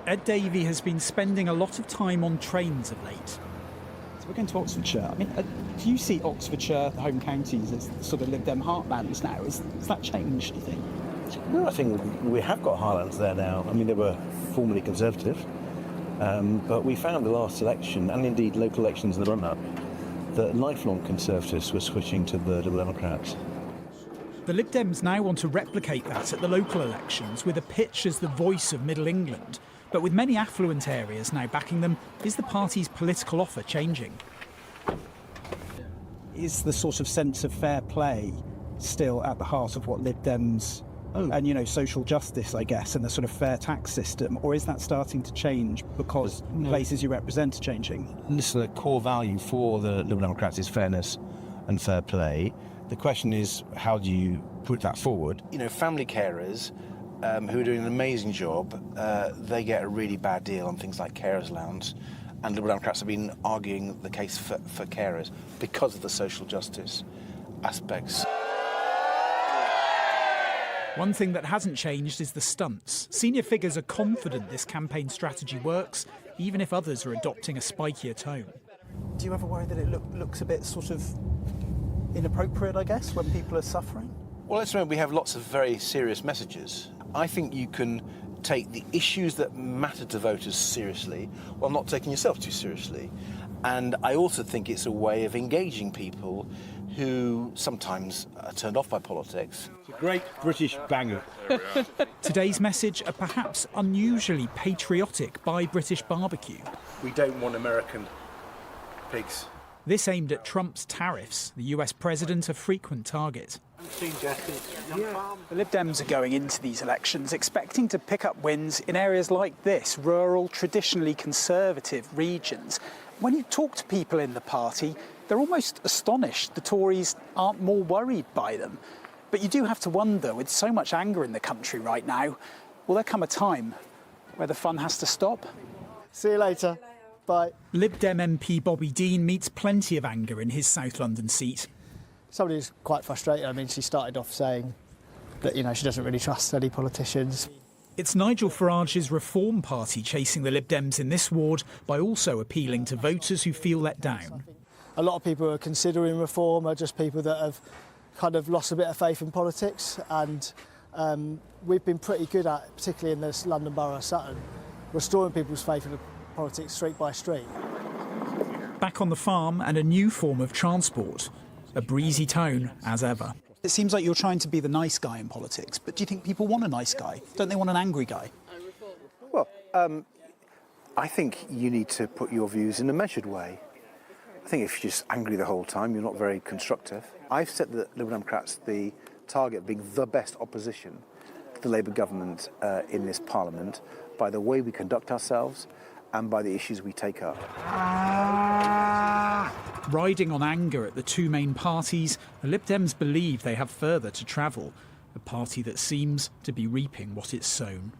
Ed Davey has been spending a lot of time on trains of late. So we're going to Oxfordshire. I mean, do you see Oxfordshire, the home counties, as sort of Lib Dem heartlands now? Has that changed, do you think? No, I think we have got heartlands there now. I mean, they were formerly Conservative, but we found the last election, and indeed local elections in the run-up, that lifelong Conservatives were switching to the Liberal Democrats. The Lib Dems now want to replicate that at the local elections with a pitch as the voice of Middle England. But with many affluent areas now backing them, is the party's political offer changing? Is the sort of sense of fair play still at the heart of what Lib Dems and, you know, social justice, I guess, and the sort of fair tax system? Or is that starting to change because places you represent are changing? Listen, a core value for the Liberal Democrats is fairness and fair play. The question is, how do you put that forward? You know, family carers who are doing an amazing job, they get a really bad deal on things like carers allowance, and Liberal Democrats have been arguing the case for carers because of the social justice aspects. One thing that hasn't changed is the stunts. Senior figures are confident this campaign strategy works, even if others are adopting a spikier tone. Do you ever worry that it looks a bit sort of inappropriate, I guess, when people are suffering? Well, let's remember we have lots of very serious messages. I think you can take the issues that matter to voters seriously while not taking yourself too seriously. And I also think it's a way of engaging people who sometimes are turned off by politics. It's a great British banger. Today's message, a perhaps unusually patriotic Buy British barbecue. We don't want American pigs. This aimed at Trump's tariffs, the US president a frequent target. The Lib Dems are going into these elections expecting to pick up wins in areas like this, rural, traditionally conservative regions. When you talk to people in the party, they're almost astonished the Tories aren't more worried by them. But you do have to wonder, with so much anger in the country right now, will there come a time where the fun has to stop? See you later. Bye. Lib Dem MP Bobby Dean meets plenty of anger in his South London seat. Somebody who's quite frustrated. I mean, she started off saying that, you know, she doesn't really trust any politicians. It's Nigel Farage's Reform Party chasing the Lib Dems in this ward by also appealing to voters who feel let down. A lot of people who are considering reform are just people that have kind of lost a bit of faith in politics, and we've been pretty good at, particularly in this London Borough of Sutton, restoring people's faith in politics street by street. Back on the farm and a new form of transport. A breezy tone, as ever. It seems like you're trying to be the nice guy in politics, but do you think people want a nice guy? Don't they want an angry guy? Well, I think you need to put your views in a measured way. I think if you're just angry the whole time, you're not very constructive. I've set the Liberal Democrats the target of being the best opposition to the Labour government in this Parliament by the way we conduct ourselves and by the issues we take up. Riding on anger at the two main parties, the Lib Dems believe they have further to travel, a party that seems to be reaping what it's sown.